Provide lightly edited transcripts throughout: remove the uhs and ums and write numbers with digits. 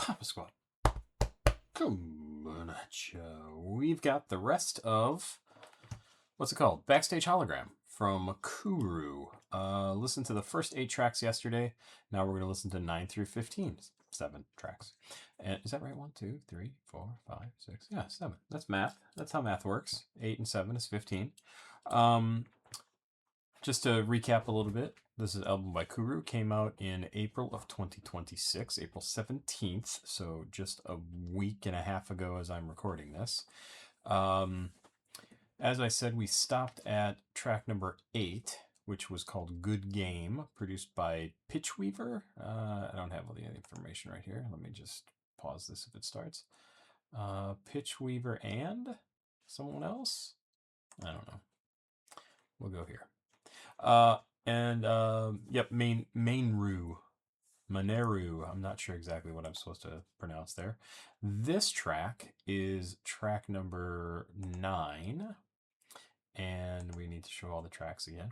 Papa Squad. Come at ya. We've got the rest of, what's it called? Backstage Hologram from Kuru. Listened to the first 8 tracks yesterday. Now we're going to listen to 9 through 15. 7 tracks. And is that right? 1, 2, 3, 4, 5, 6. Yeah, 7. That's math. That's how math works. 8 and 7 is 15. Just to recap a little bit, this is an album by Kuru. Came out in April of 2026, April 17th. So just a week and a half ago as I'm recording this. As I said, we stopped at track number 8, which was called Good Game, produced by Pitchweaver. I don't have all the information right here. Let me just pause this if it starts. Pitchweaver and someone else? I don't know. We'll go here. Yep, Mainru. Maneru. I'm not sure exactly what I'm supposed to pronounce there. This track is track number 9. And we need to show all the tracks again.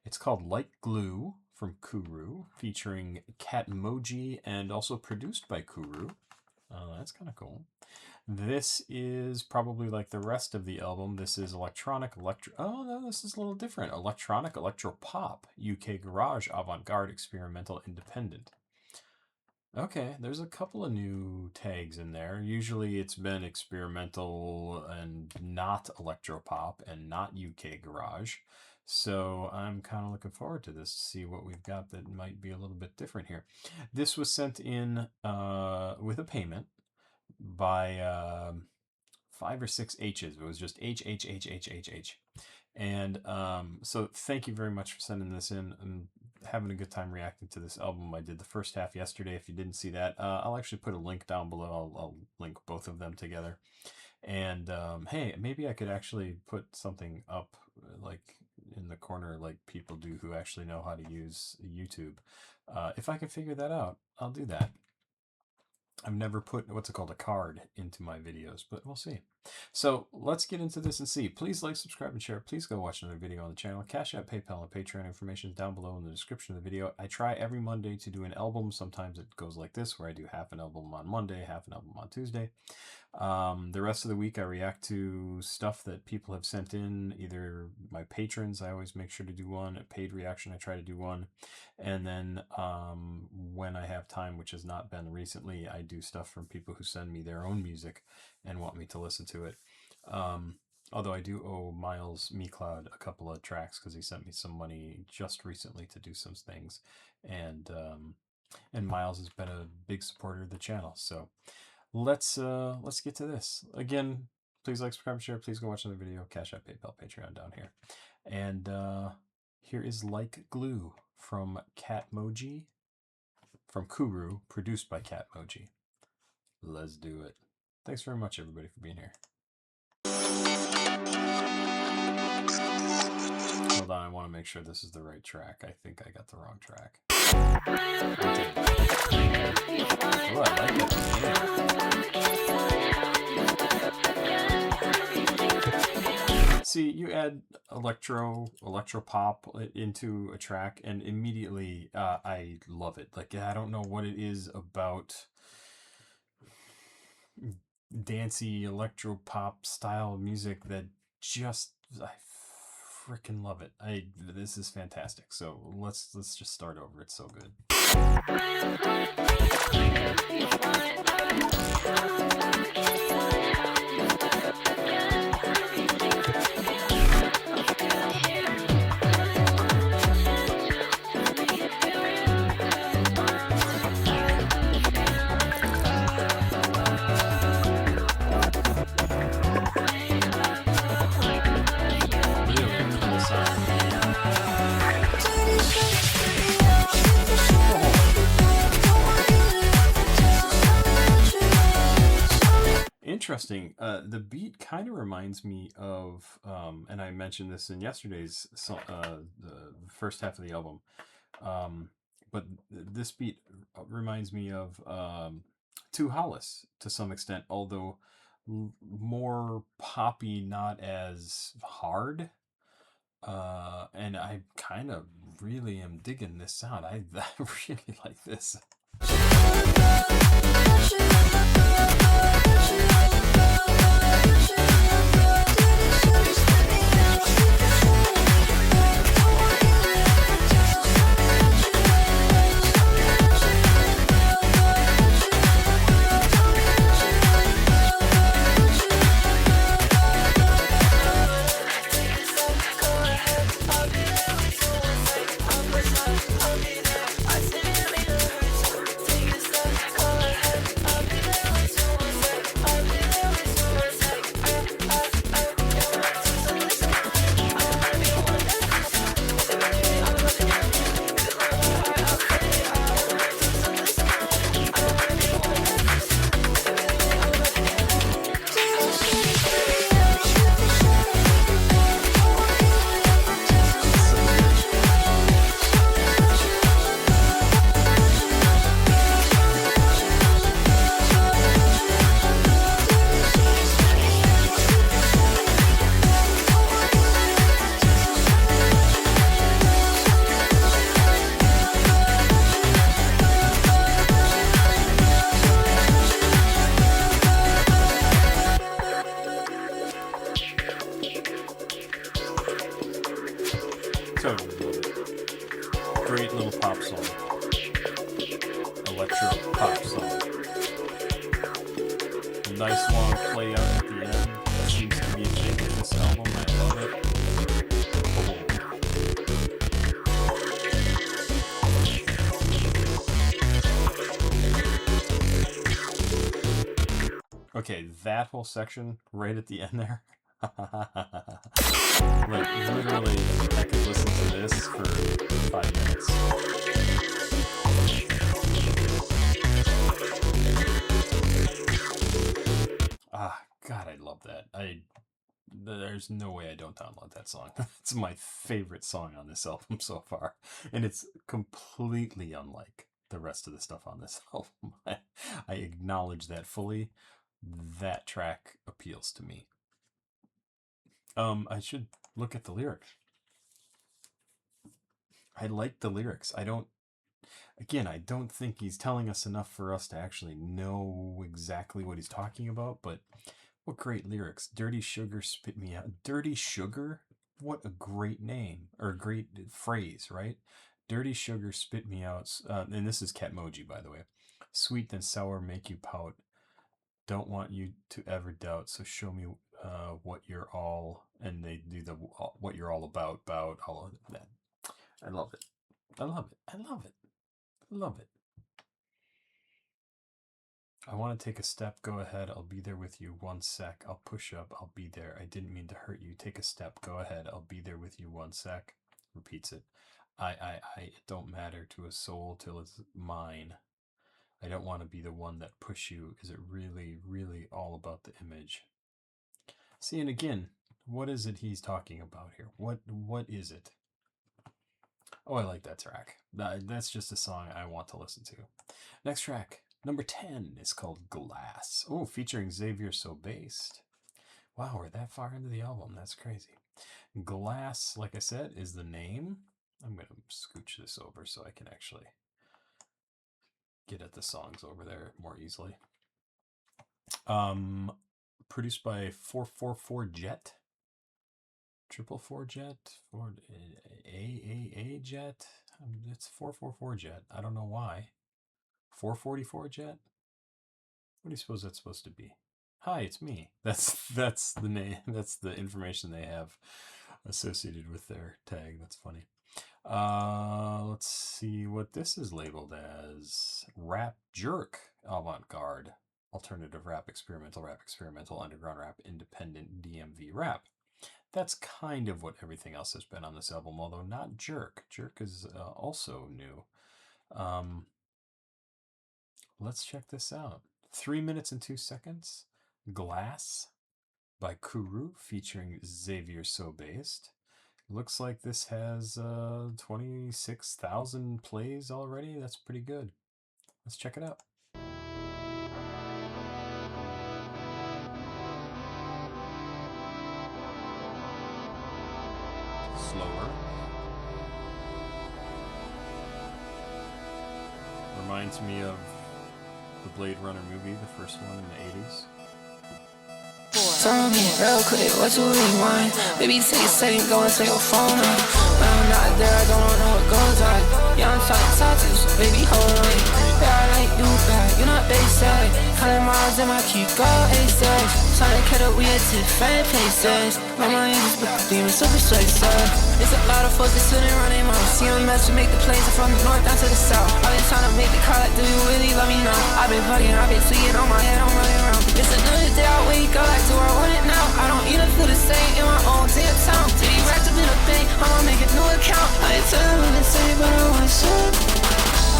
It's called Like Glue from Kuru, featuring Catmoji and also produced by Kuru. That's kind of cool. This is probably like the rest of the album. This is electronic electro. Oh no, this is a little different. Electronic electro pop, UK garage, avant-garde, experimental, independent. Okay, there's a couple of new tags in there. Usually it's been experimental and not electropop and not UK garage. So I'm kind of looking forward to this to see what we've got that might be a little bit different here. This was sent in with a payment by 5 or 6 H's. It was just H. And so thank you very much for sending this in. I'm having a good time reacting to this album. I did the first half yesterday. If you didn't see that, I'll actually put a link down below. I'll link both of them together. And hey, maybe I could actually put something up like in the corner like people do who actually know how to use YouTube. If I can figure that out, I'll do that. I've never put, what's it called, a card into my videos, but we'll see. So let's get into this and see. Please like, subscribe, and share. Please go watch another video on the channel. CashApp, PayPal, and Patreon information is down below in the description of the video. I try every Monday to do an album. Sometimes it goes like this, where I do half an album on Monday, half an album on Tuesday. The rest of the week I react to stuff that people have sent in, either my patrons, I always make sure to do one, a paid reaction I try to do one, and then when I have time, which has not been recently, I do stuff from people who send me their own music and want me to listen to it. Although I do owe Miles MeCloud a couple of tracks because he sent me some money just recently to do some things, and Miles has been a big supporter of the channel, so let's get to this. Again, please like, subscribe, share. Please go watch another video. CashApp, PayPal, Patreon down here. And here is Like Glue from Catmoji, from Kuru, produced by Catmoji. Let's do it. Thanks very much, everybody, for being here. Hold on, I want to make sure this is the right track. I think I got the wrong track. Oh, I like it. See, you add electro pop into a track, and immediately I love it. Like, I don't know what it is about dancey electro pop style music that just, I freaking love it. This is fantastic. So let's just start over. It's so good. Interesting. The beat kind of reminds me of, and I mentioned this in yesterday's the first half of the album, but this beat reminds me of To Hollis to some extent, although more poppy, not as hard. And I kind of really am digging this sound. I really like this. nice long play out at the end. That seems to be a thing with this album. I love it. Oh. Okay, that whole section right at the end there. Like, literally, I could listen to this for 5 minutes. God, I love that. There's no way I don't download that song. It's my favorite song on this album so far. And it's completely unlike the rest of the stuff on this album. I acknowledge that fully. That track appeals to me. I should look at the lyrics. I like the lyrics. I don't think he's telling us enough for us to actually know exactly what he's talking about, but what great lyrics. Dirty sugar spit me out. Dirty sugar? What a great name, or great phrase, right? Dirty sugar spit me out. And this is Catmoji, by the way. Sweet then sour make you pout. Don't want you to ever doubt, so show me what you're all, and they do the what you're all about all of that. I love it. I love it. I love it. I love it. I want to take a step. Go ahead. I'll be there with you. 1 sec. I'll push up. I'll be there. I didn't mean to hurt you. Take a step. Go ahead. I'll be there with you. 1 sec. Repeats it. It don't matter to a soul till it's mine. I don't want to be the one that push you. Is it really, really all about the image? See, and again, what is it he's talking about here? What is it? Oh, I like that track. That's just a song I want to listen to. Next track, number 10, is called Glass. Oh, featuring Xavier So Based. Wow, we're that far into the album. That's crazy. Glass, like I said, is the name. I'm going to scooch this over so I can actually get at the songs over there more easily. Produced by 444 Jet. 444 Jet, A Jet. It's 444 Jet. I don't know why. 444 Jet. What do you suppose that's supposed to be? Hi, it's me. That's the name. That's the information they have associated with their tag. That's funny. Let's see what this is labeled as. Rap Jerk, Avant-Garde, alternative rap, experimental, underground rap, independent, DMV rap. That's kind of what everything else has been on this album, although not Jerk. Jerk is also new. Let's check this out. 3 minutes and 2 seconds. Glass by Kuru featuring Xavier So Based. Looks like this has 26,000 plays already. That's pretty good. Let's check it out. Slower. Reminds me of the Blade Runner movie, the first one in the 80s. Tell me real quick, what you really want? Baby, take a second, go and take your phone on. When I'm not there, I don't know what goes on. Yeah, I'm trying to talk to you, so baby, hold on. Yeah, I like you back, you're not basic. 100 miles in my keep, go A6. Trying to cut up, we at different places. My mind is with the demons, so persuasive. It's a lot of folks that sitting around their mouth. See them mess to make the planes from the north down to the south. I've been trying to make the call, like, do you really love me now? I've been fucking, I've been tweeting on my head, I'm running around. It's another day, I wake up like, do I want it now? I don't even feel the same in my own damn town. Till you wrapped up in a bank, I'ma make a new account. I ain't telling them the same, but I want some.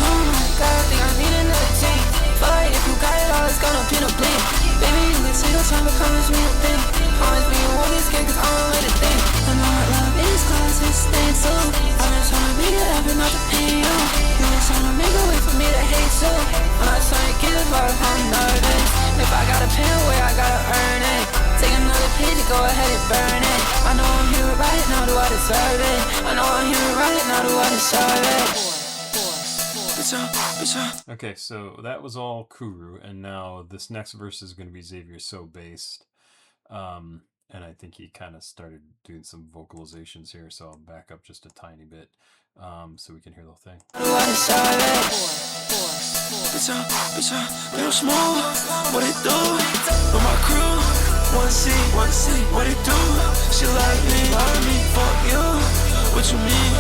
Oh my God, I think I need another team. But if you got it all, it's gonna be no blame. Baby, you can see the time, but promise me a thing. Promise me you won't get scared, cause I don't let it think. I know I love these classes, staying so. I've been trying to make it happen, not to pay you. You been trying to make a way for me to hate you. I'm not trying to give up, I'm nervous. If I gotta pay away, I gotta earn it. Take another page, go ahead and burn it. I know I'm here right now, do I deserve it? I know I'm here right now, do I deserve it? Okay, so that was all Kuru, and now this next verse is going to be Xavier So Based. And I think he kind of started doing some vocalizations here, so I'll back up just a tiny bit. so we can hear the whole thing. Bitch, they don't smoke. What it do? With my crew, one C, what it do? She love me, fuck you. What you mean?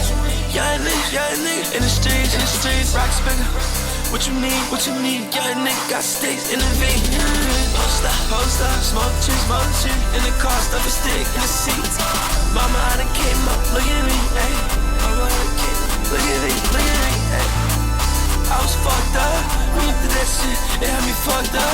Yeah, nigga, in the streets, rock speaker. What you need? Yeah, nigga, got sticks in the V. Post up, smoke trees, in the car, stuff a stick in the seat. Mama, I done came up, look at me, ayy. Mama, I done came up, look at me, ayy. I was fucked up, went through that shit, it had me fucked up.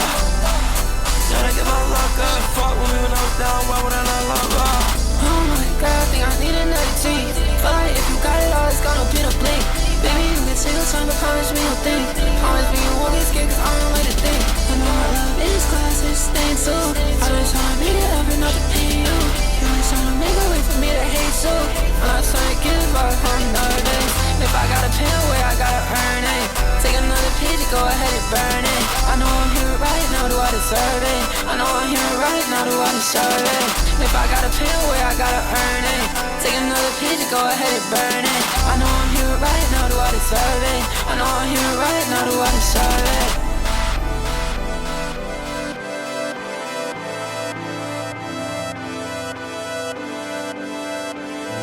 Gotta get my luck up, fuck with me when I was down, why would I not lock up? Oh my god, I think I need another team. Feel like if you got it all, it's gonna be the blink. Baby, you can take your time, but promise me you'll think. Promise me you won't get scared, cause I don't like to think. I know my love is class, it's stained too. I've been trying to make it up and not to pay you. You've been trying to make a way for me to hate you. I'm not trying to give up, I'm nervous. If I gotta pay away, I gotta earn it. Take another page and go ahead and burn it. I know I'm here right now, do I deserve it? I know I'm here right now, do I deserve it? If I gotta pay away, I gotta earn it. Take another page and go ahead and burn it. I know I'm here right now, do I deserve it? I know I'm here right now, do I deserve it?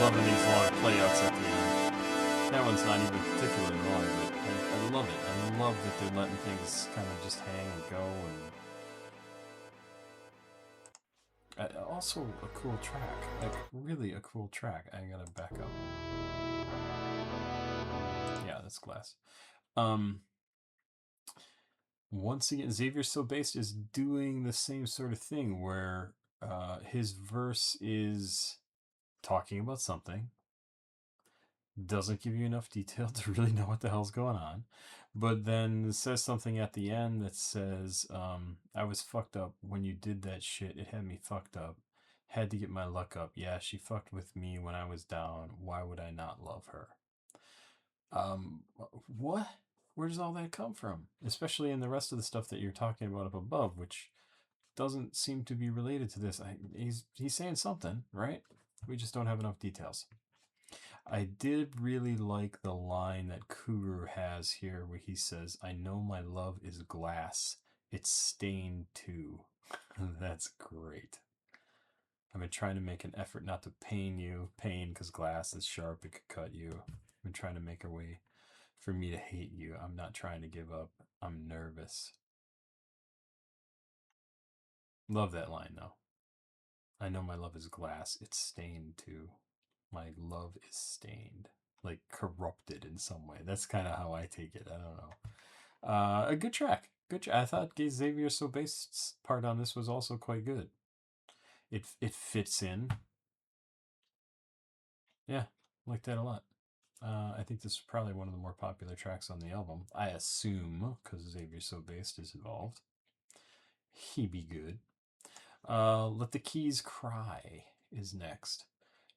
Loving these long playouts at the end. That one's not even particularly long, but I love it. I love that they're letting things kind of just hang and go, and also a cool track, like really a cool track. I gotta back up. Yeah, that's Glass. Once again, Xavier So Based is doing the same sort of thing where his verse is talking about something, doesn't give you enough detail to really know what the hell's going on, but then says something at the end that says, I was fucked up when you did that shit. It had me fucked up. Had to get my luck up. Yeah, she fucked with me when I was down. Why would I not love her? What? Where does all that come from? Especially in the rest of the stuff that you're talking about up above, which doesn't seem to be related to this. He's saying something, right? We just don't have enough details. I did really like the line that Kuru has here where he says, I know my love is glass. It's stained too. That's great. I've been trying to make an effort not to pain you. Pain because glass is sharp. It could cut you. I've been trying to make a way for me to hate you. I'm not trying to give up. I'm nervous. Love that line though. I know my love is glass. It's stained too. My love is stained, like corrupted in some way. That's kind of how I take it. I don't know. A good track. I thought Xavier So Based's part on this was also quite good. It fits in. Yeah, like that a lot. I think this is probably one of the more popular tracks on the album. I assume, because Xavier So Based is involved. He be good. Let the Keys Cry is next.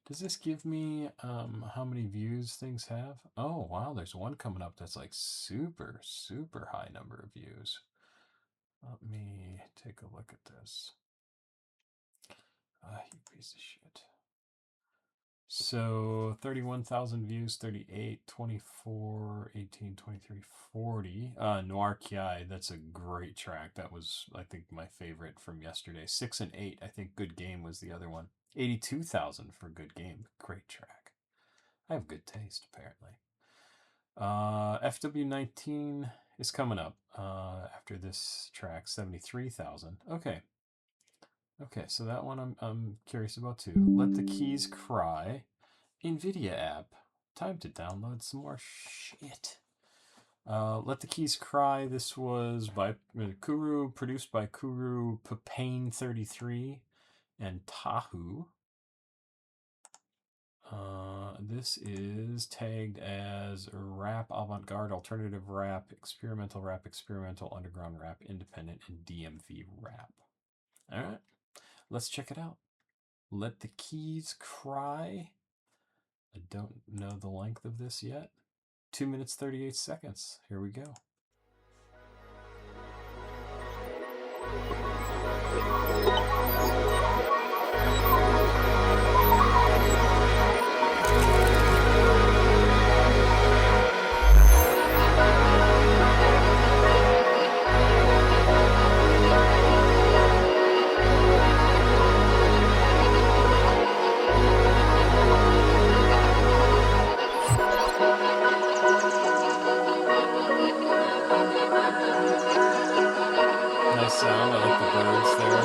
Does this give me how many views things have? Oh, wow, there's one coming up that's like super, super high number of views. Let me take a look at this. You piece of shit. So 31,000 views, 38, 24, 18, 23, 40. Noir Kiai, that's a great track. That was, I think, my favorite from yesterday. 6 and 8, I think Good Game was the other one. 82,000 for Good Game. Great track. I have good taste, apparently. FW19 is coming up after this track. 73,000. Okay. Okay, so that one I'm curious about too. Let the Keys Cry. NVIDIA app. Time to download some more shit. Let the Keys Cry. This was by Kuru, produced by Kuru, Papane33, and Tahu. This is tagged as rap, avant-garde, alternative rap, experimental, underground rap, independent, and DMV rap. All right. Let's check it out. Let the Keys Cry. I don't know the length of this yet. 2 minutes, 38 seconds. Here we go. sound. I like the birds there.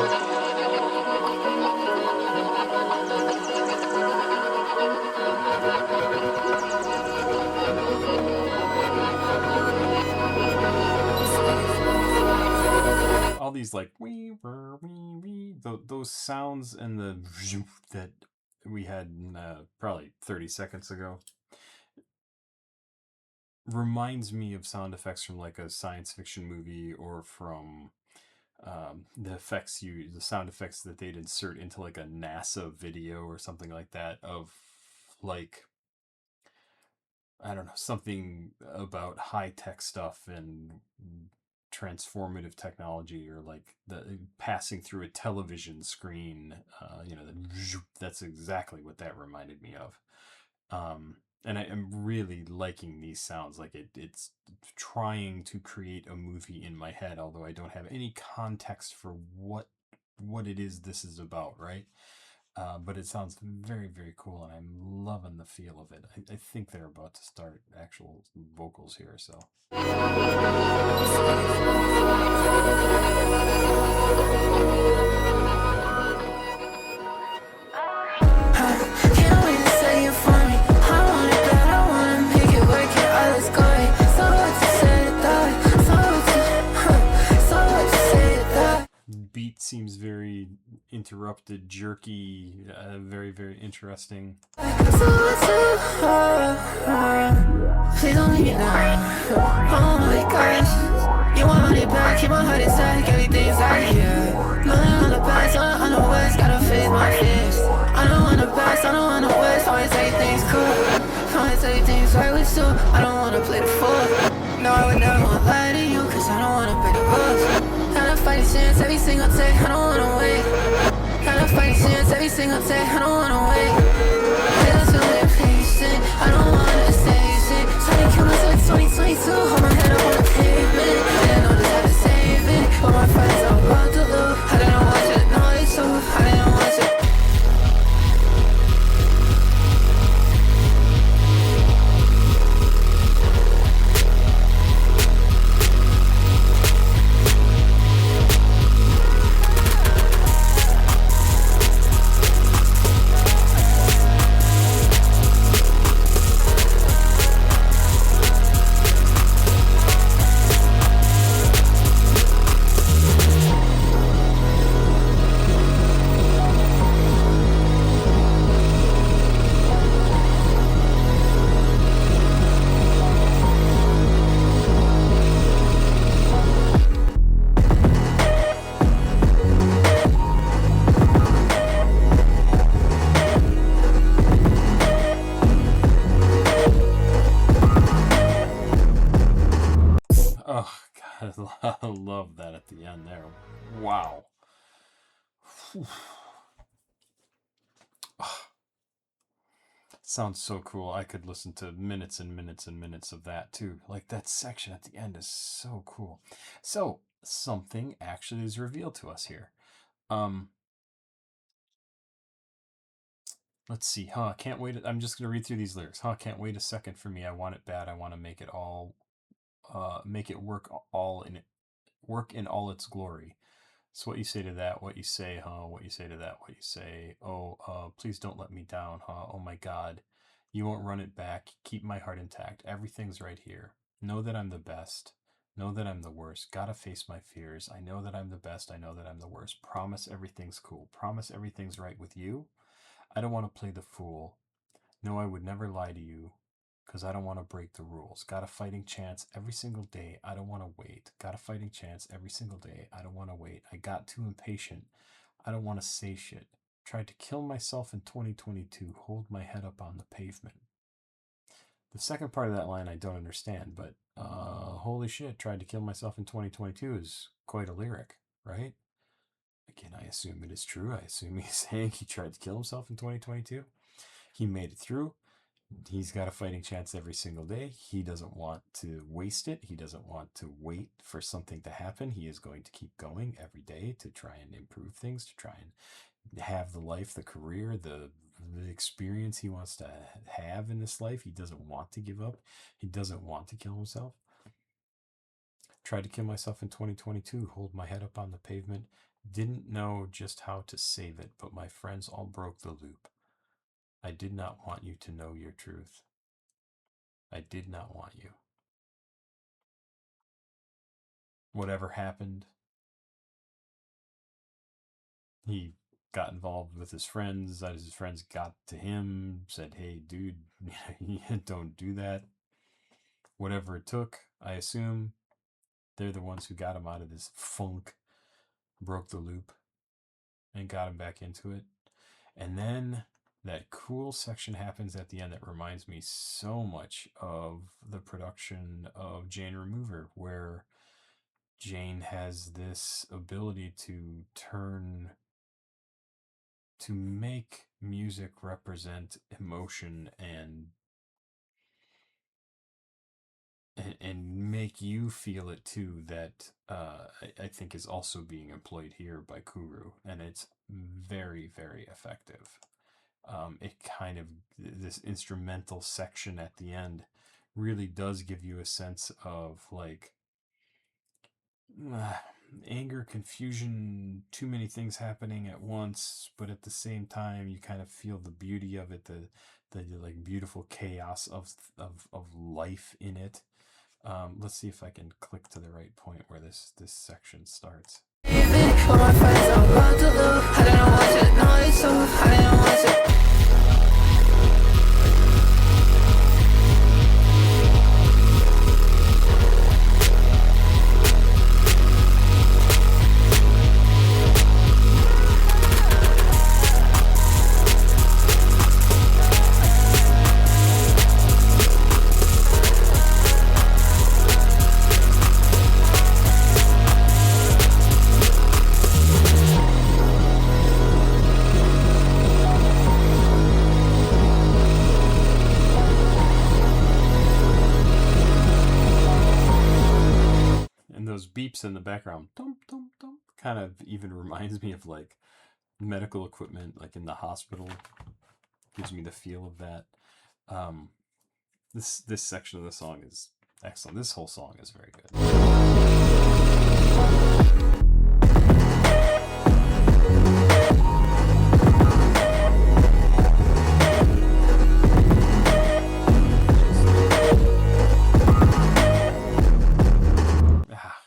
All these like wee, those sounds and the that we had probably 30 seconds ago reminds me of sound effects from like a science fiction movie, or from the sound effects that they'd insert into like a NASA video or something like that, of like, I don't know, something about high tech stuff and transformative technology, or like the passing through a television screen. That's exactly what that reminded me of. And I am really liking these sounds. Like it's trying to create a movie in my head, although I don't have any context for what it is this is about, right? But it sounds very, very cool, and I'm loving the feel of it. I think they're about to start actual vocals here, so. Can't wait to say it for me. I want it bad, I wanna make it work, yeah, all is going. So what you say to that? So what you say to that? Beat seems very interrupted, jerky, very, very interesting. So what's up? Please don't leave me now. Oh my gosh. You want it back, keep my heart inside, everything's out here. Nothing on the past, on the west, gotta face my fears. I don't want the best, I don't want the west, always everything's cool. Always everything's right with you, I don't wanna play the fool. No, I would never wanna lie to you, cause I don't wanna break the rules. Gotta fight a chance every single day, I don't wanna wait. Gotta fight a chance every single day, I don't wanna wait. Feels so impatient, I don't wanna stage it. Trying to kill myself in 2022, hold my head up on the pavement. I didn't know just how to save it, but my friends are about to lose. I didn't want you to know it's so, I didn't want you. Oh god, I love that at the end there. Wow. Sounds so cool. I could listen to minutes and minutes and minutes of that too. Like that section at the end is so cool. So something actually is revealed to us here. Let's see. Can't wait. I'm just gonna read through these lyrics. Can't wait a second for me. I want it bad. I want to make it all, make it work in all its glory. So what you say to that, what you say, what you say to that, what you say. Oh, please don't let me down, oh my God. You won't run it back. Keep my heart intact. Everything's right here. Know that I'm the best. Know that I'm the worst. Gotta face my fears. I know that I'm the best. I know that I'm the worst. Promise everything's cool. Promise everything's right with you. I don't want to play the fool. No, I would never lie to you, because I don't want to break the rules. Got a fighting chance every single day. I don't want to wait. Got a fighting chance every single day. I don't want to wait. I got too impatient. I don't want to say shit. Tried to kill myself in 2022. Hold my head up on the pavement. The second part of that line I don't understand, but holy shit, tried to kill myself in 2022 is quite a lyric, right? Again, I assume it is true. I assume he's saying he tried to kill himself in 2022. He made it through. He's got a fighting chance every single day. He doesn't want to waste it. He doesn't want to wait for something to happen. He is going to keep going every day to try and improve things, to try and have the life, the career, the experience he wants to have in this life. He doesn't want to give up. He doesn't want to kill himself. Tried to kill myself in 2022, hold my head up on the pavement. Didn't know just how to save it, but my friends all broke the loop. I did not want you to know your truth. I did not want you. Whatever happened, he got involved with his friends. As his friends got to him, said, hey, dude, don't do that. Whatever it took, I assume they're the ones who got him out of this funk, broke the loop, and got him back into it. And then that cool section happens at the end that reminds me so much of the production of Jane Remover, where Jane has this ability to make music represent emotion and make you feel it too, that I think is also being employed here by Kuru, and it's very, very effective. It kind of, this instrumental section at the end really does give you a sense of like anger, confusion, too many things happening at once, but at the same time you kind of feel the beauty of it, the like beautiful chaos of life in it. Let's see if I can click to the right point where this section starts. Those beeps in the background, dum, dum, dum, kind of even reminds me of like medical equipment, like in the hospital. Gives me the feel of that. This section of the song is excellent. This whole song is very good.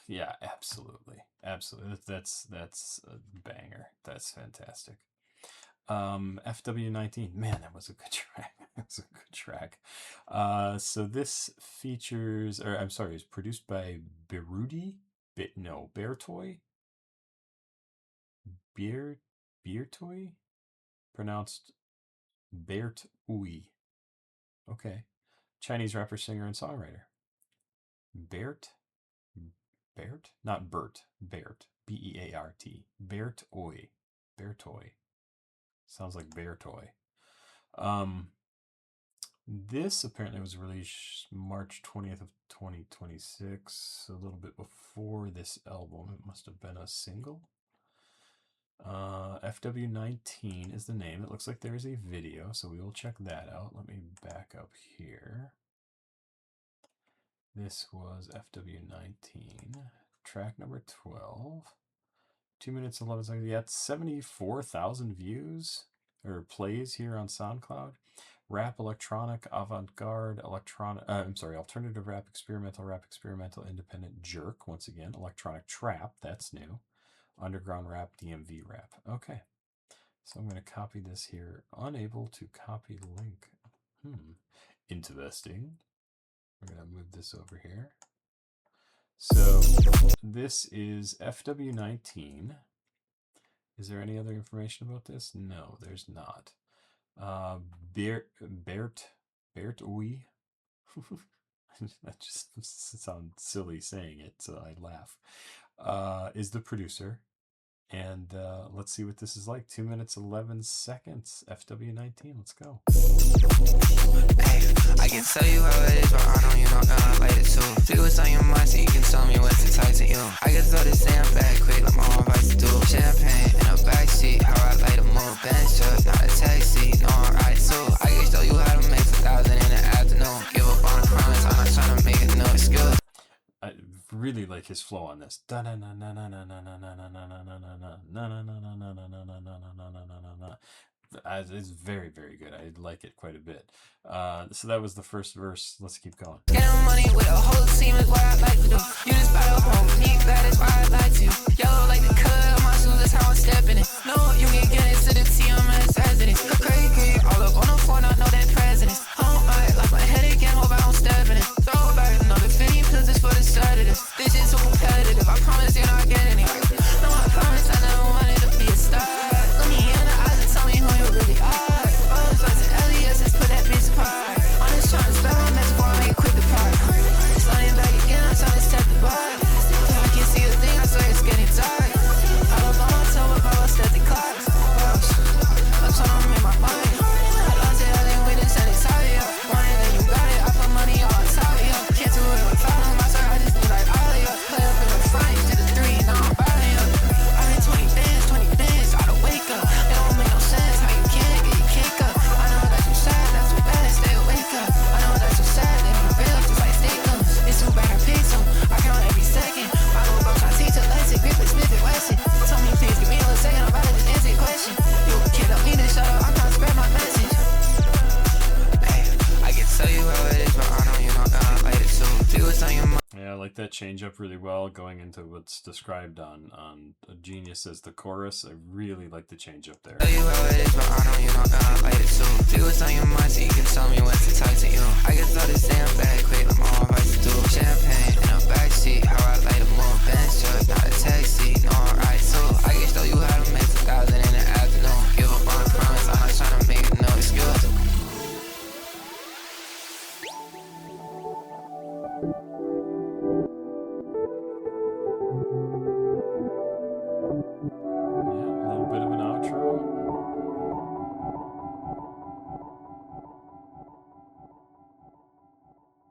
Yeah, absolutely. That's a banger. That's fantastic. FW19, man, that was a good track. That was a good track. So this features, or I'm sorry, is produced by Bertoy, Beertoy, pronounced Bertoy. Okay, Chinese rapper, singer, and songwriter. Bert, not Bert, Bert, B-E-A-R-T, Bertoy. Sounds like bear toy. This apparently was released March 20th of 2026, a little bit before this album. It must have been a single. FW19 is the name. It looks like there is a video, so we will check that out. Let me back up here. This was FW19, track number 12. 2 minutes 11 seconds. Yeah, it's 74,000 views or plays here on SoundCloud. Rap, electronic, avant-garde, alternative rap, experimental, independent, jerk. Once again, electronic trap. That's new. Underground rap, DMV rap. Okay, so I'm going to copy this here. Unable to copy link. Interesting. We're going to move this over here. So this is FW19. Is there any other information about this? No, there's not. Bertoy. That just sounds silly saying it, so I laugh. Is the producer. And let's see what this is like. 2 minutes 11 seconds. FW19. Let's go. Hey, I can tell you how it is, but I know you don't know I like it too. See what's on your mind, so you can tell me what's enticing you. I can throw this damn back quick, like my own advice to do. Champagne in a backseat, how I like to move. Bench truck, not a taxi, no I'm right too. I can show you how to make 1,000 in the afternoon. Give up on a promise, I'm not trying to make it no excuse. I really like like his flow on this. It's very, very good. I like it quite a bit. So that was the first verse. Let's keep going. Getting money with a whole team is what I like to do. You just battle home, me, that is why I like to. Yellow like the color of my shoes, that's how I'm stepping it. No, you can get into the TMS residence. Crazy, all up on the phone, I know that president. I like my head again, hope I don't step in it. Throw back another 50 pills just for the start of this. This shit's so competitive, I promise you're not getting it. No, I promise I never wanted to be a star. Look me in the eyes and tell me who you really are. Buzz, Buzz, and Elias, let's put that bitch apart. I'm just trying to spell my mess before I make it quick apart. Sliding back again, I'm trying to step the bar. If I can see a thing, I swear it's getting dark. I don't know myself if I was step the clock. I'm trying to make my mind. I lost it, I didn't win this, and it's hard, yeah. Want it, then you got it, I put money on top, yeah. Can't do it without them, I swear I just need like all, yeah. Play up in the front, to the 3, now I'm buying, yeah. I made 20 bands, try to wake up. It don't make no sense how you can't get your cake up. I know that you sad, that's too bad, stay awake up. I know that you sad, then you real, just like steak guns. It's too bad I picked some, I count every second. I know about trying to teach a lesson, grip it, Smith and Wesson. Tell me please, give me a little second, I'm about to just answer your question. You a kid, I need to shut up, I'm trying to spread my message. Hey, I can tell you how it is, but I know you know that I like it too. Do what's on your mind. Yeah, I like that change up really well, going into what's described on A Genius as the chorus. I really like the change up there. Tell you how it is, but I know you know that I like it too. Do what's on your mind so you can tell me what to talk to you. I can throw this damn bag quick, I'm all right to do. Champagne in a backseat, how I like to move. Benz truck, not a taxi, no I'm right too. I can show you how to make 2,000 in the afternoon. Give up on the promise, I'm not trying to make no excuse.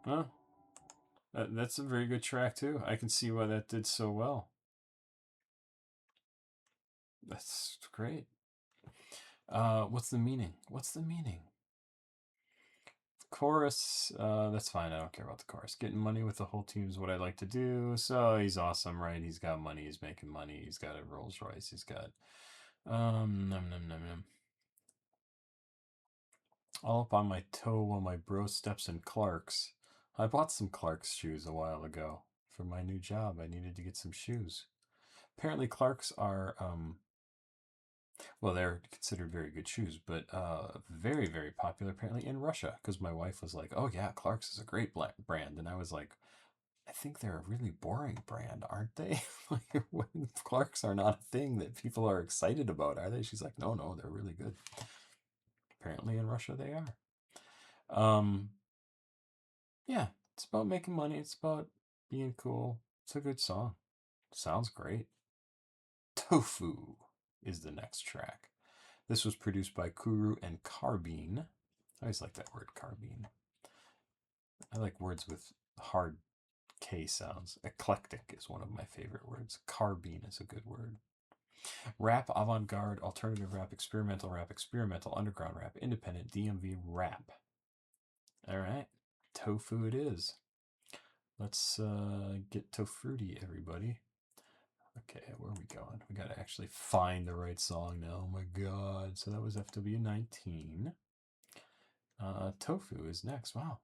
Huh? That's a very good track too. I can see why that did so well. That's great. What's the meaning? What's the meaning? Chorus, that's fine. I don't care about the chorus. Getting money with the whole team is what I like to do. So he's awesome, right? He's got money. He's making money. He's got a Rolls Royce. He's got, all up on my toe while my bro steps in Clark's. I bought some Clark's shoes a while ago for my new job. I needed to get some shoes. Apparently Clark's are, well, they're considered very good shoes, but very, very popular apparently in Russia, because my wife was like, oh yeah, Clark's is a great brand. And I was like, I think they're a really boring brand, aren't they? Like, Clark's are not a thing that people are excited about, are they? She's like, no, they're really good. Apparently in Russia they are. Yeah, it's about making money. It's about being cool. It's a good song. Sounds great. Tofu is the next track. This was produced by Kuru and Carbine. I always like that word, Carbine. I like words with hard K sounds. Eclectic is one of my favorite words. Carbine is a good word. Rap, avant-garde, alternative rap, experimental, underground rap, independent, DMV rap. All right, tofu it is. Let's get tofruity, everybody. Okay, where are we going? We got to actually find the right song now. Oh my god. So that was FW19. Tofu is next. Wow.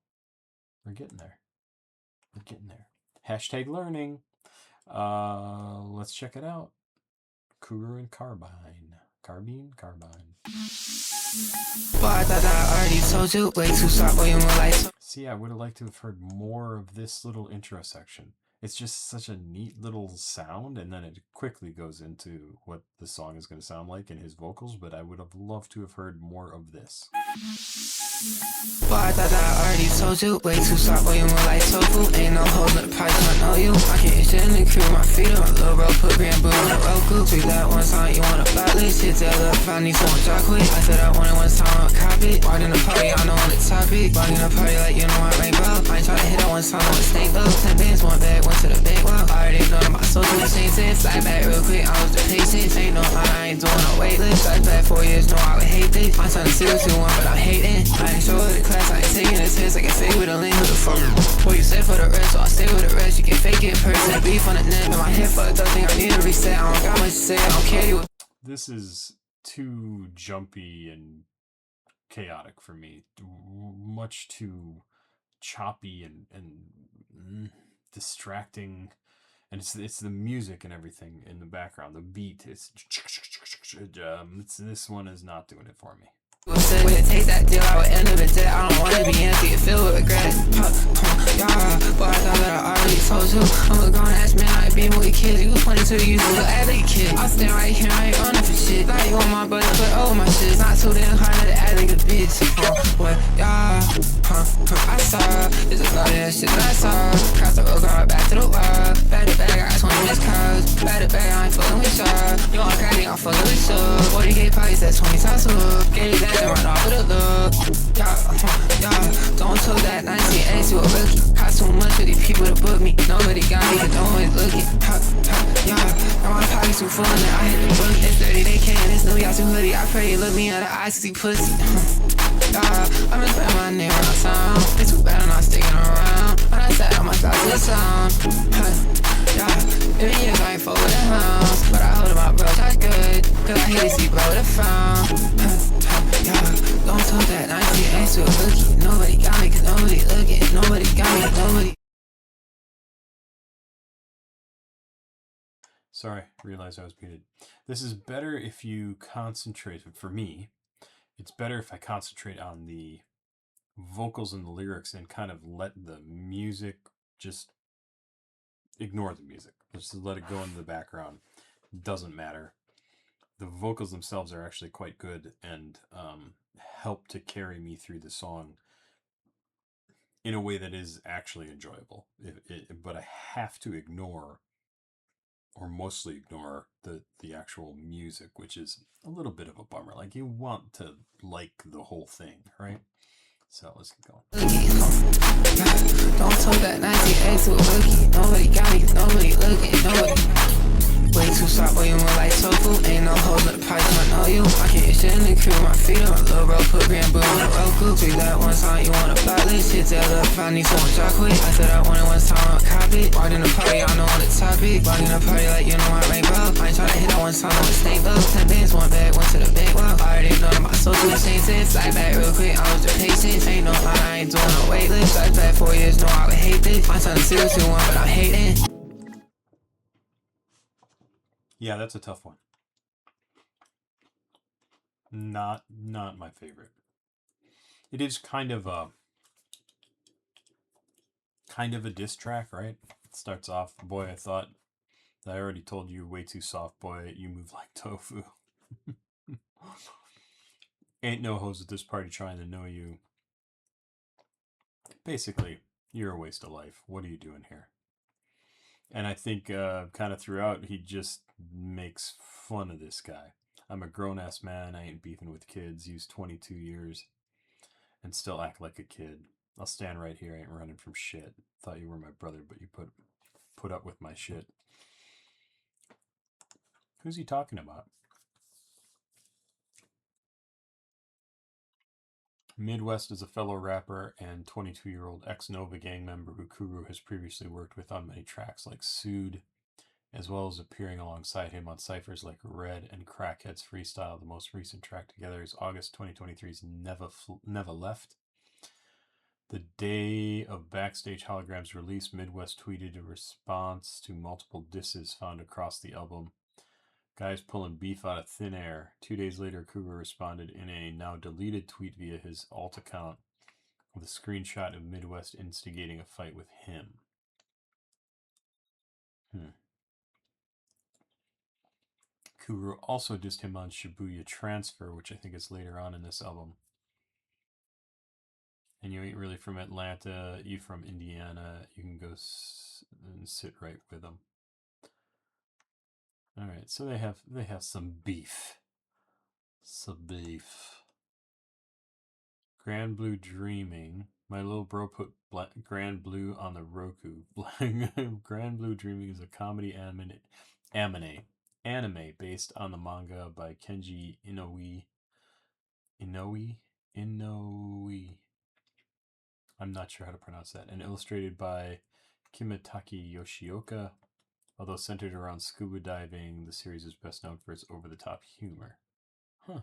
We're getting there. We're getting there. Hashtag learning. Let's check it out. Kuru and Carbine. Carbine. Boy, I thought I already told you, way too soft, boy, you more like. See, I would have liked to have heard more of this little intro section. It's just such a neat little sound, and then it quickly goes into what the song is going to sound like in his vocals, but I would have loved to have heard more of this. Boy, I thought I already told you, way too soft, boy, you more like tofu. Ain't no hoes in the price, I know you. I can't shit in the crew, my feet up, my little bro put bamboo in the Roku. Roku. Tweet that one time, you want a blacklist. Hit that up, I need someone drop quick. I said I wanted one time, I'll cop it. Walked in the party, I know on the topic. Walked in the party like you know I ain't bro. I ain't tryna hit that one time, I stay low. 10 bands, one bag, went to the bank. Well, I already know my social changes. Slide back real quick, I was the patient. Ain't no line, I ain't doing a wait list. Slide back 4 years, no, I would hate this. I'm tryna see what you want, but I'm hating. I ain't sure of the class, I ain't taking the test. I can say with a link, who the fuck? Boy, you said for the rest, so I stay with the rest. You can fake it in person, beef on the net. But my head fucked up, think I need a reset. I don't got much to say, I don't care you. This is too jumpy and chaotic for me. Much too choppy and distracting. And it's the music and everything in the background. The beat, it's this one is not doing it for me. When it takes that deal, I would end up in debt. I don't wanna be empty and filled with regret. Yeah, but I thought that I already told you. I'm a grown ass man, I ain't been with kids. You was 22, you was a little athlete kid. I stand right here, I ain't running for shit. Like you on my brother, but oh my shit. It's not too damn hard to act like a bitch. What, yeah, I saw. There's a lot of that shit that I saw. Cross the road, going back to the wild. Back to back, I got 20 missed calls. Back to back, I ain't fucking with y'all. You on crazy, I'm fucking with you. 40K pockets, that's 20 times up. Get it and run off with a look. Yeah, don't tell that 19X, you a rookie. Cost too much for these people to book me. Nobody got me, but no one's looking. Yeah, now my pockets too full and I hit the book. It's 30, they can't, it's new, y'all too hoodie. I pray you look me in the eyes, see pussy. Yeah, I'm just putting my name on the sound. It's too bad I'm not sticking around. When I sat on my thoughts to the sound. Yeah, every year I ain't fuck with the hounds. But I hold my bro, that's good. Cause I hate to see bro with a frown. Yeah, don't talk that 19X to a rookie. Nobody got me, cause nobody looking. Nobody got me, nobody. Sorry, realized I was muted. This is better if you concentrate. For me, it's better if I concentrate on the vocals and the lyrics and kind of let the music just ignore the music. Just let it go into the background. Doesn't matter. The vocals themselves are actually quite good and help to carry me through the song in a way that is actually enjoyable. But I have to ignore, or mostly ignore, the actual music, which is a little bit of a bummer. Like, you want to like the whole thing, right? So let's keep going. Don't talk that 19X to a rookie. Nobody got me, nobody looking, nobody. Way too soft, boy, you move like tofu. Ain't no hoes in the price, I know you. I can't shit in the crew, my feet on my little bro, put grand boo in a Roku. Tweet that one time, you want a blacklist. Hit that up, I need someone drop quick. I said I wanted one time, I'll cop it. Walked in the party, I know on the topic. Walked in the party like you know I ain't bro. I ain't tryna hit that one time, I stay low. 10 bands, one bag, went to the bank. Well, I already know my social changes. Slide back real quick, I was the patient. Ain't no line, I ain't doing a wait list. Slide back 4 years, no, I would hate this. I'm tryna see what you want, but I'm hating. Yeah, that's a tough one. Not my favorite. It is kind of a diss track, right? It starts off, boy, I thought I already told you, way too soft, boy, you move like tofu. Ain't no hoes at this party trying to know you. Basically, you're a waste of life. What are you doing here? And I think kind of throughout, he just makes fun of this guy. I'm a grown-ass man. I ain't beefing with kids. Used 22 years and still act like a kid. I'll stand right here. I ain't running from shit. Thought you were my brother, but you put up with my shit. Who's he talking about? Midwest is a fellow rapper and 22-year-old ex-Nova gang member who Kuru has previously worked with on many tracks like Sued, as well as appearing alongside him on ciphers like Red and Crackhead's Freestyle. The most recent track together is August 2023's Never Left. The day of Backstage Hologram's release, Midwest tweeted a response to multiple disses found across the album. Guys pulling beef out of thin air. 2 days later, Cougar responded in a now deleted tweet via his alt account with a screenshot of Midwest instigating a fight with him. Kuru also dissed him on Shibuya Transfer, which I think is later on in this album. And you ain't really from Atlanta, you from Indiana, you can go and sit right with them. All right, so they have some beef. Some beef. Grand Blue Dreaming. My little bro put Grand Blue on the Roku. Grand Blue Dreaming is a comedy anime based on the manga by Kenji Inoue. Inoue. I'm not sure how to pronounce that. And illustrated by Kimitaki Yoshioka. Although centered around scuba diving, the series is best known for its over-the-top humor. Huh.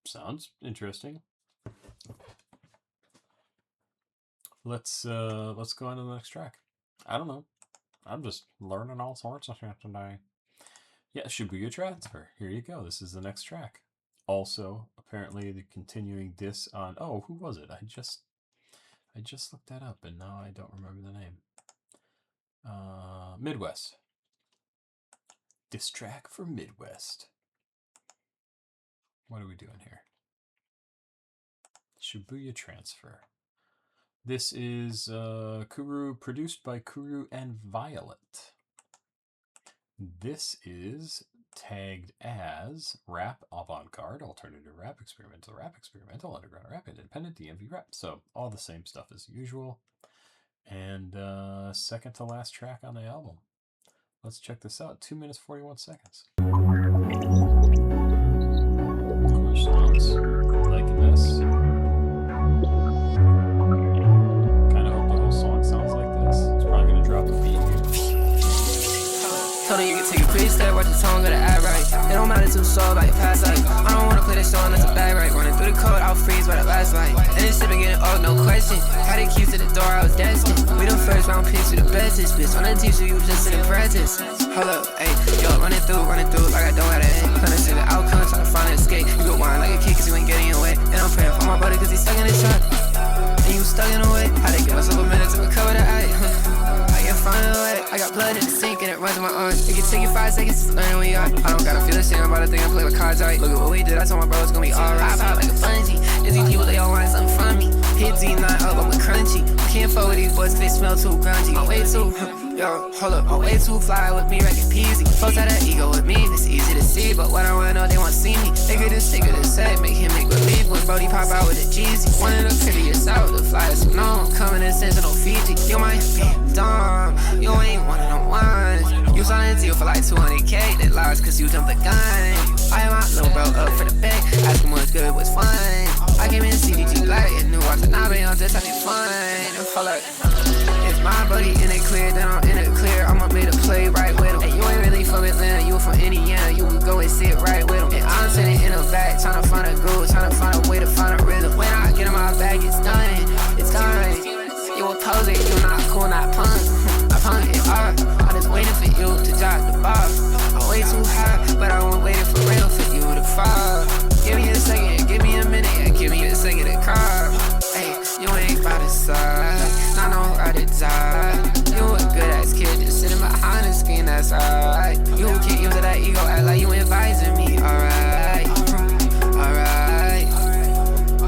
Sounds interesting. Let's go on to the next track. I don't know. I'm just learning all sorts of shit today. Yeah, Shibuya Transfer. Here you go. This is the next track. Also, apparently the continuing diss on who was it? I just looked that up and now I don't remember the name. Midwest. Diss track for Midwest. What are we doing here? Shibuya Transfer. This is Kuru, produced by Kuru and Violet. This is tagged as rap, avant-garde, alternative rap, experimental, underground rap, independent, DMV rap. So all the same stuff as usual. And second to last track on the album. Let's check this out. 2 minutes 41 seconds. Cool sounds. Liking this. Kind of hope the whole song sounds like this. It's probably gonna drop a beat here. Told her you can take a quick step, watch the song, gotta act right. It don't matter to soul like a past life. I don't wanna play this song, that's a bag right. Running through the code, I'll freeze by the last light. And this shit been getting old, no question. Had the keys to the door, I was destined. We the first round picks, we the bestest. Bitch, on the team, so you just in practice. Hold up, ayy, yo, running through, like I don't have to end. Tryna see the outcome, tryna find an escape. You go whine like a kid, cause you ain't getting your way. And I'm praying for my brother, cause he's stuck in the truck. And you stuck in the way. How they give myself a minute to recover the eye. I can find a way. I got blood in the sink and it runs in my arms. It can take you 5 seconds to learn when you are. I don't gotta feel the shit, I'm about to think I play with cards right. Look at what we did, I told my bro it's gonna be alright. I pop like a bungee. Is these people, they all want something from me. Hit Z9 up, I'm a crunchy. I can't fuck with these boys cause they smell too grungy. I'm way too, yo, hold up, I'm way too fly with me, like peasy. Folks out that ego with me, it's easy to see. But what I wanna know, they wanna see me. They get this sick of this set, make him make believe. When Brody pop out with a Jeezy. One of the prettiest out, the flyest, no. I'm coming in sense, no Fiji. You might be dumb, you ain't one of them ones. You signed a deal for like 200K, they lost cause you jumped the gun. I my little bro up for the bag, ask him what's good, what's fun. I came in CDG light and knew I was not be on just having fun. Hold up, if my buddy in it clear, then I'm in it clear. I'ma make a play right with him. Hey, you ain't really from Atlanta, you from Indiana, you can go and sit right with him. And I'm sitting in the back, tryna find a groove, tryna find a way to find a rhythm. When I get in my bag, it's done, it's done. You a pose it, you not cool, not punk. I punk it up, I'm just waiting for you to drop the ball. I'm way too high, but I won't wait for real for you to fall. Give me a second, give me a minute, give me a second to call. Hey, you ain't by the side, I know how to die. You a good ass kid, just sitting behind the screen, that's alright. You can't use that ego, act like you advising me, alright. Alright.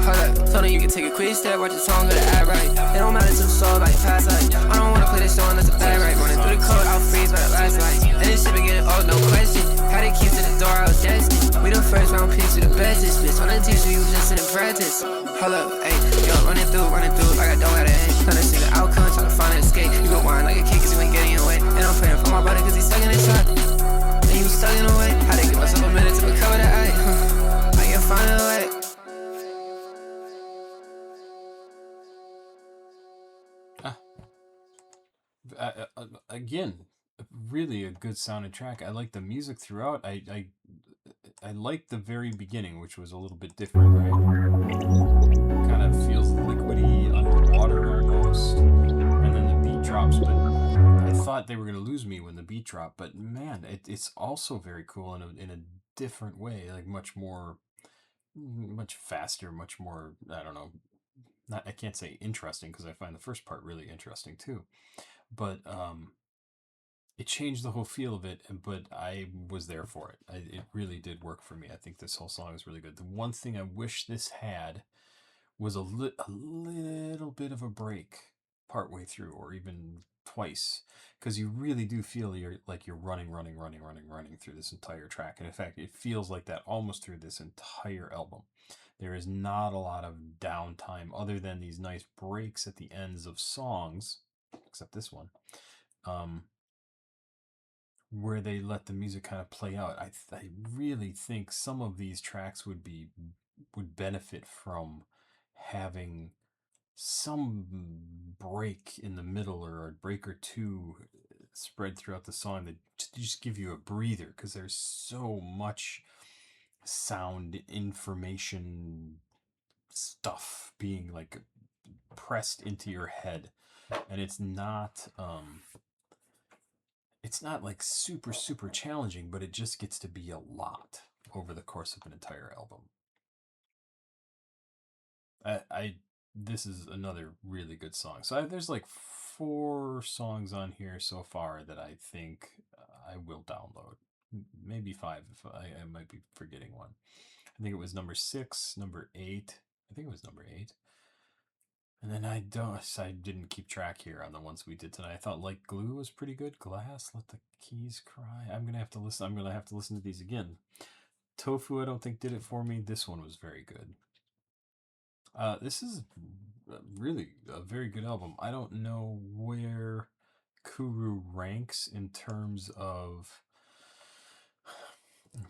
Hold up, told her you can take a quick step, watch the song, gotta act right. It don't matter to soul like past life. I don't wanna play this show unless it's bad right. Running through the code, I'll freeze by the last light. And this shit been getting old, no question. Had the keys to the door, I was destined. We the first round picks, we the bestest. Bitch, on the team, so you just in practice. Hold up, ayy, yo, running through, like I don't have to end. Tryna see the outcome, tryna find an escape. You go whine like a kid, cause you ain't getting your way. And I'm praying for my brother, cause he's stuck in the truck. And you stuck in the way. How they give myself a minute to recover the eye. I can find a way. Again, really a good sounding track. I like the music throughout. I like the very beginning, which was a little bit different, right? Kind of feels liquidy, underwater almost, and then the beat drops. But I thought they were gonna lose me when the beat dropped. But man, it's also very cool in a different way, like much faster, much more. I don't know. I can't say interesting because I find the first part really interesting too. But it changed the whole feel of it, but I was there for it. It really did work for me. I think this whole song is really good. The one thing I wish this had was a little bit of a break partway through, or even twice, because you really do feel you're running through this entire track. And in fact, it feels like that almost through this entire album. There is not a lot of downtime other than these nice breaks at the ends of songs, except this one, um, where they let the music kind of play out. I really think some of these tracks would benefit from having some break in the middle, or a break or two spread throughout the song, that just give you a breather, because there's so much sound information stuff being like pressed into your head, and it's not like super challenging, but it just gets to be a lot over the course of an entire album. I This is another really good song. So there's like 4 songs on here so far that I think I will download. Maybe 5 if I might be forgetting one. I think it was number 6, number 8. I think it was number 8. And then I didn't keep track here on the ones we did tonight. I thought Like Glue was pretty good. Glass, Let the Keys Cry. I'm gonna have to listen to these again. Tofu, I don't think did it for me. This one was very good. This is really a very good album. I don't know where Kuru ranks in terms of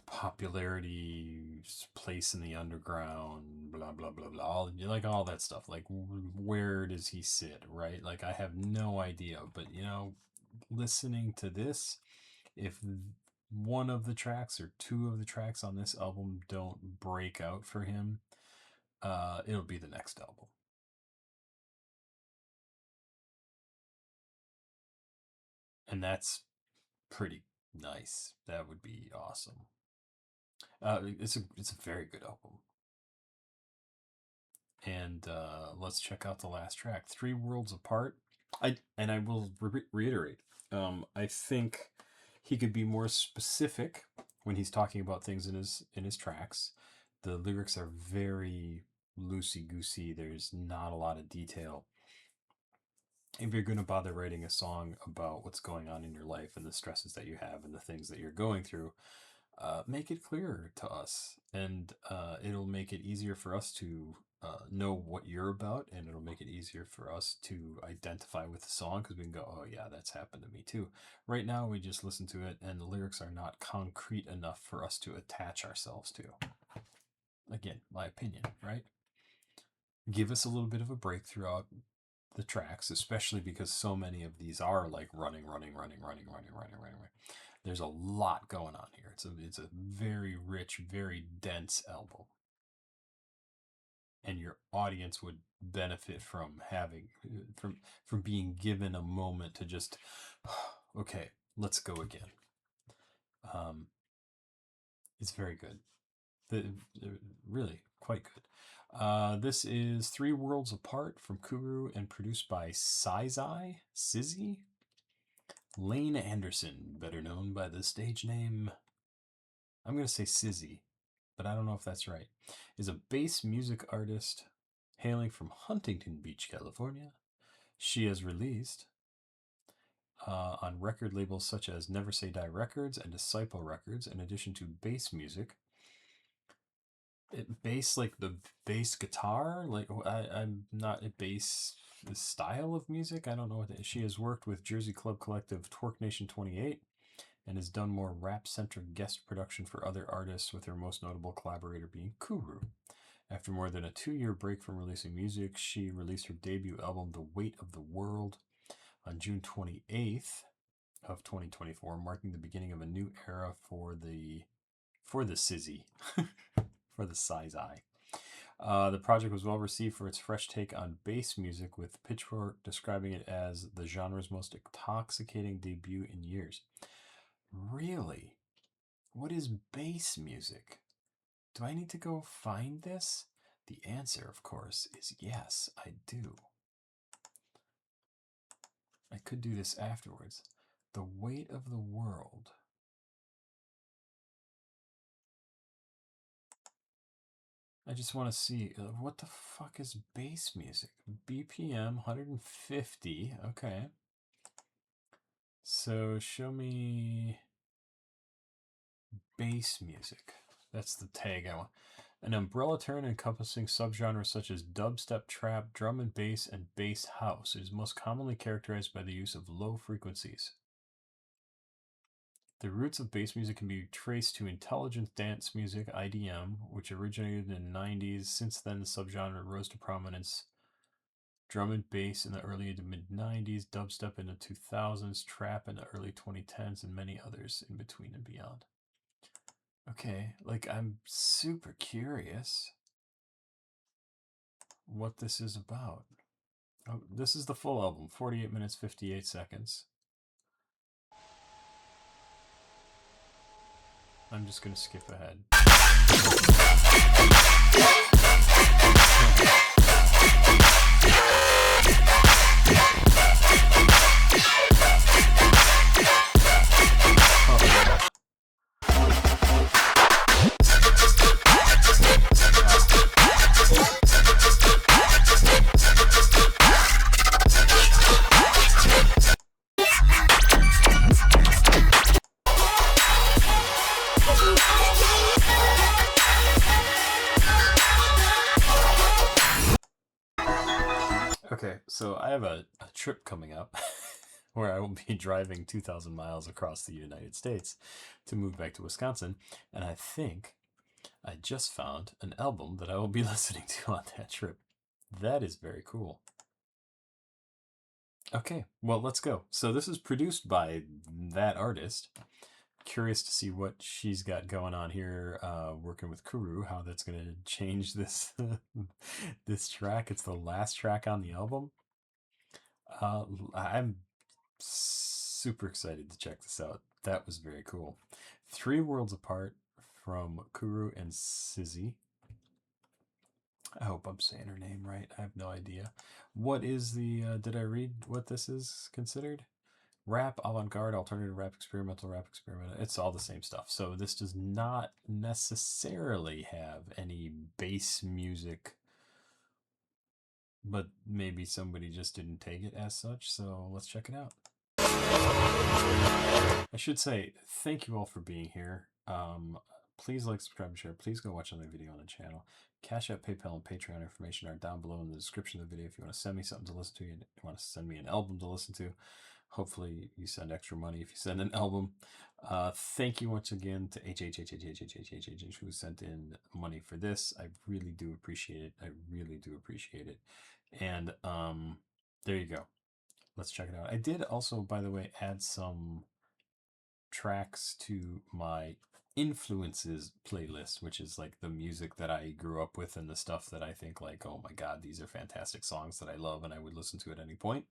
popularity, place in the underground, blah blah blah blah, all that stuff. Like, where does he sit, right? Like, I have no idea. But listening to this, if one of the tracks or 2 of the tracks on this album don't break out for him, it'll be the next album. And that's pretty nice. That would be awesome. It's a very good album. And let's check out the last track, 3 Worlds Apart. I will reiterate. I think he could be more specific when he's talking about things in his tracks. The lyrics are very loosey goosey. There's not a lot of detail. If you're going to bother writing a song about what's going on in your life and the stresses that you have and the things that you're going through, make it clearer to us, and it'll make it easier for us to know what you're about, and it'll make it easier for us to identify with the song, because we can go, oh yeah, that's happened to me too. Right now, we just listen to it, and the lyrics are not concrete enough for us to attach ourselves to. Again, my opinion, right? Give us a little bit of a break throughout the tracks, especially because so many of these are like running. There's a lot going on here. It's a very rich, very dense album, and your audience would benefit from having from being given a moment to just, okay, let's go again. It's very good. Really quite good. This is 3 Worlds Apart from Kuru and produced by Sizzy Lane Anderson, better known by the stage name, I'm going to say Sizzy, but I don't know if that's right, is a bass music artist hailing from Huntington Beach, California. She has released on record labels such as Never Say Die Records and Disciple Records, in addition to bass music. Bass, like the bass guitar, like I'm not a bass style of music. I don't know what she has worked with Jersey Club Collective, Twerk Nation 28, and has done more rap-centric guest production for other artists, with her most notable collaborator being Kuru. After more than a 2-year break from releasing music, she released her debut album, The Weight of the World, on June 28th of 2024, marking the beginning of a new era for the Sizzy, for the Sizzy. The project was well received for its fresh take on bass music, with Pitchfork describing it as the genre's most intoxicating debut in years. Really? What is bass music? Do I need to go find this? The answer, of course, is yes, I do. I could do this afterwards. The Weight of the World. I just want to see what the fuck is bass music? BPM 150. Okay. So show me bass music. That's the tag I want. An umbrella term encompassing subgenres such as dubstep, trap, drum and bass, and bass house. It is most commonly characterized by the use of low frequencies. The roots of bass music can be traced to intelligent dance music, IDM, which originated in the 90s. Since then, the subgenre rose to prominence. Drum and bass in the early to mid-90s, dubstep in the 2000s, trap in the early 2010s, and many others in between and beyond. Okay, like I'm super curious what this is about. Oh, this is the full album, 48 minutes, 58 seconds. I'm just going to skip ahead. Okay, so I have a trip coming up where I will be driving 2,000 miles across the United States to move back to Wisconsin, and I think I just found an album that I will be listening to on that trip. That is very cool. Okay, well, let's go. So this is produced by that artist. Curious to see what she's got going on here, working with Kuru, how that's going to change this this track. It's the last track on the album. I'm super excited to check this out. That was very cool. 3 Worlds Apart from Kuru and Sizzy. I hope I'm saying her name right. I have no idea. What is the, did I read what this is considered? Rap, avant-garde, alternative rap, experimental. It's all the same stuff. So this does not necessarily have any bass music, but maybe somebody just didn't take it as such. So let's check it out. I should say thank you all for being here. Please like, subscribe, and share. Please go watch another video on the channel. CashApp, PayPal, and Patreon information are down below in the description of the video. If you want to send me something to listen to, you want to send me an album to listen to, hopefully you send extra money if you send an album. Thank you once again to HHHHHHHHH who sent in money for this. I really do appreciate it. I really do appreciate it. And there you go. Let's check it out. I did also, by the way, add some tracks to my influences playlist, which is like the music that I grew up with and the stuff that I think like, oh my God, these are fantastic songs that I love and I would listen to at any point.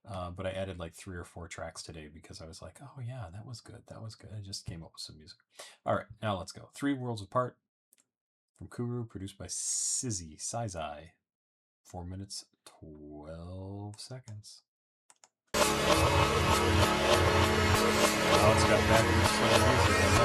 But I added like 3 or 4 tracks today because I was like, oh yeah, that was good. That was good. I just came up with some music. All right, now let's go. 3 Worlds Apart from Kuru, produced by Sizzy. 4 minutes, 12 seconds. Oh, it's got backwards music. I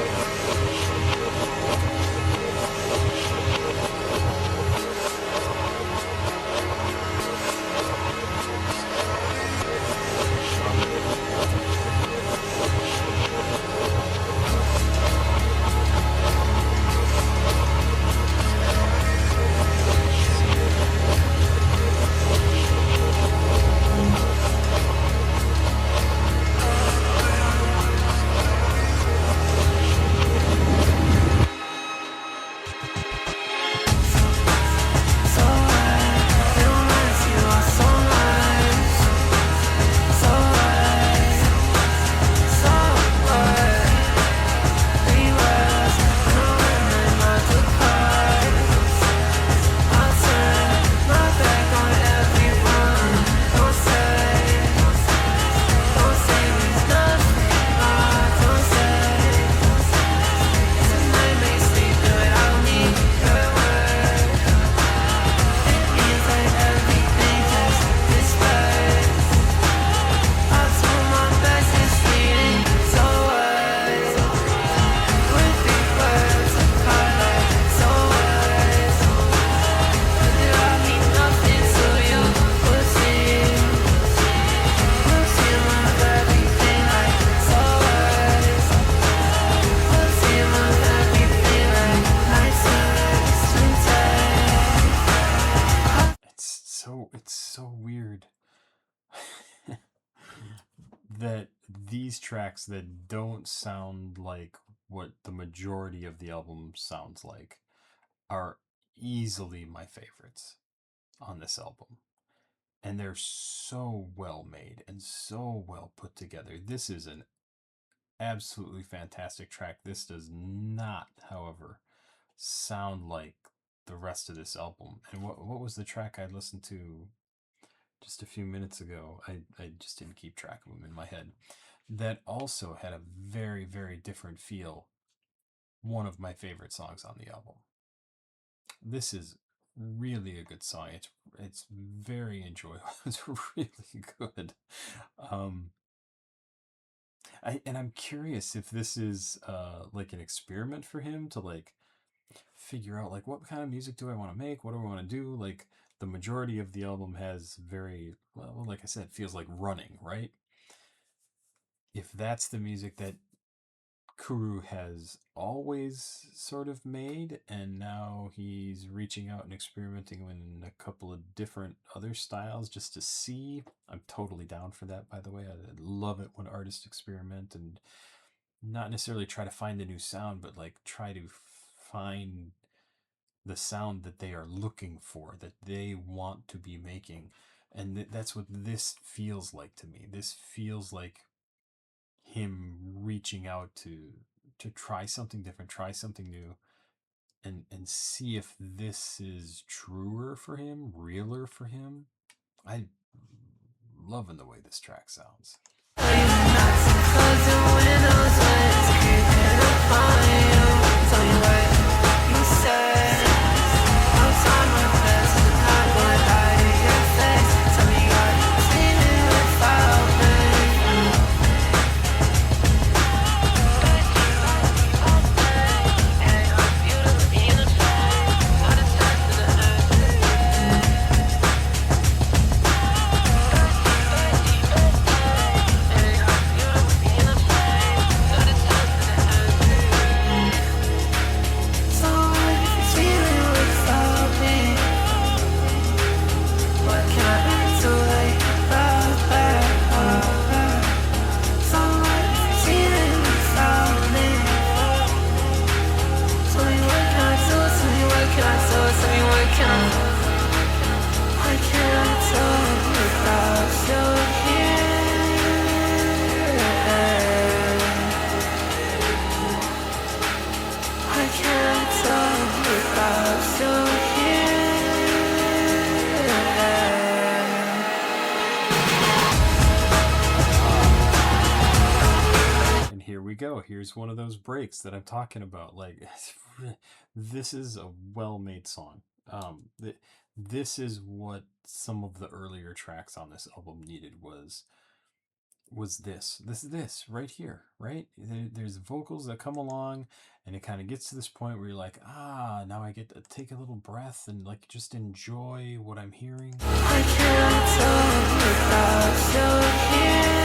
that these tracks that don't sound like what the majority of the album sounds like are easily my favorites on this album. And they're so well made and so well put together. This is an absolutely fantastic track. This does not, however, sound like the rest of this album. And what was the track I listened to just a few minutes ago? I just didn't keep track of them in my head. That also had a very, very different feel. One of my favorite songs on the album. This is really a good song. It's very enjoyable. It's really good. Um, I'm curious if this is like an experiment for him to like figure out like what kind of music do I want to make? What do I want to do? Like the majority of the album has very well, like I said, feels like running, right? If that's the music that Kuru has always sort of made, and now he's reaching out and experimenting in a couple of different other styles just to see. I'm totally down for that, by the way. I love it when artists experiment and not necessarily try to find a new sound, but like try to find the sound that they are looking for, that they want to be making. And that's what this feels like to me. This feels like him reaching out to try something different, try something new, and see if this is truer for him, realer for him. I loving the way this track sounds. Go. Here's one of those breaks that I'm talking about. Like, this is a well-made song. This is what some of the earlier tracks on this album needed was this right here, right? There's vocals that come along, and it kind of gets to this point where you're like, now I get to take a little breath and like just enjoy what I'm hearing. I can't talk without you here.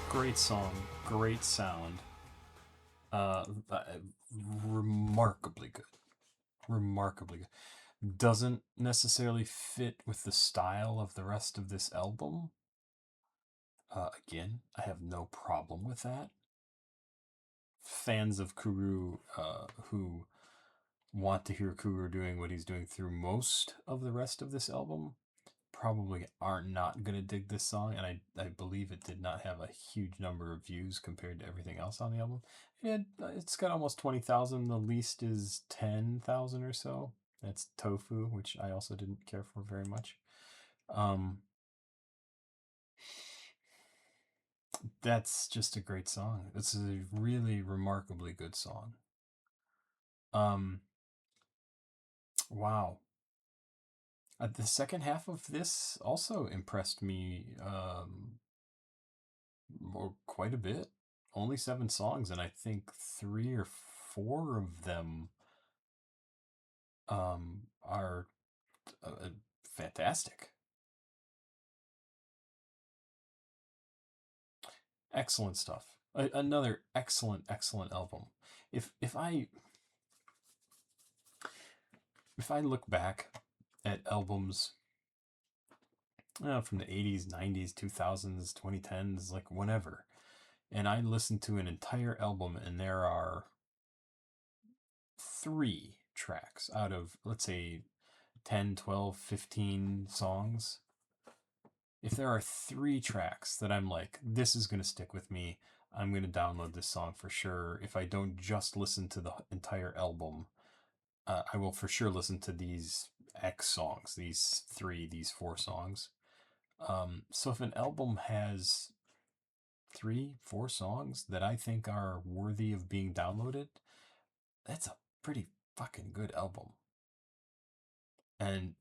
Great song, great sound. Remarkably good. Remarkably good. Doesn't necessarily fit with the style of the rest of this album. Again, I have no problem with that. Fans of Kuru who want to hear Kuru doing what he's doing through most of the rest of this album probably are not going to dig this song, and I believe it did not have a huge number of views compared to everything else on the album. It's got almost 20,000. The least is 10,000 or so. That's Tofu, which I also didn't care for very much. That's just a great song. It's a really remarkably good song. Wow. The second half of this also impressed me quite a bit. Only 7 songs, and I think 3 or 4 of them are fantastic. Excellent stuff. Another excellent album. If I look back at albums from the 80s, 90s, 2000s, 2010s, like whenever, and I listen to an entire album and there are 3 tracks out of, let's say, 10, 12, 15 songs. If there are 3 tracks that I'm like, this is going to stick with me, I'm going to download this song for sure. If I don't just listen to the entire album, I will for sure listen to these X songs, these 4 songs. So if an album has 3, 4 songs that I think are worthy of being downloaded, that's a pretty fucking good album. And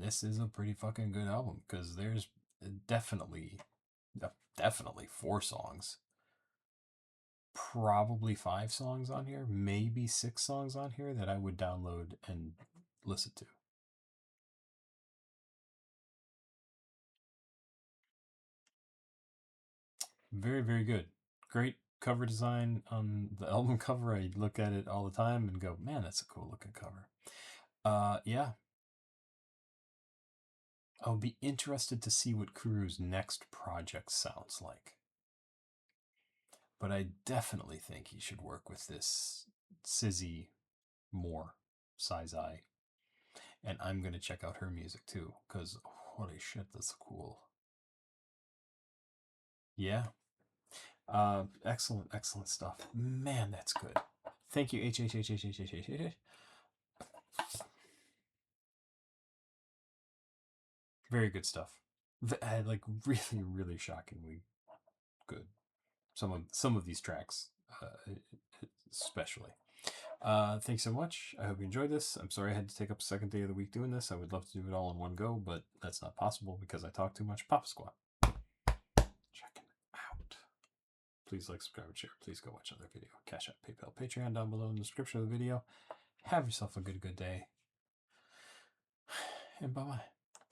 this is a pretty fucking good album because there's definitely 4 songs, probably 5 songs on here, maybe 6 songs on here that I would download and listen to. Very, very good. Great cover design on the album cover. I look at it all the time and go, man, that's a cool looking cover. Yeah. I'll be interested to see what Kuru's next project sounds like. But I definitely think he should work with this Sizzy more, Size Eye. And I'm going to check out her music too, because holy shit, that's cool. Yeah. Excellent stuff. Man, that's good. Thank you, H. Very good stuff. Like really, really shockingly good. Some of these tracks, especially. Thanks so much. I hope you enjoyed this. I'm sorry I had to take up a second day of the week doing this. I would love to do it all in one go, but that's not possible because I talk too much. Papasquatjon. Check it out. Please like, subscribe, and share. Please go watch another video. CashApp, PayPal, Patreon down below in the description of the video. Have yourself a good day. And bye-bye.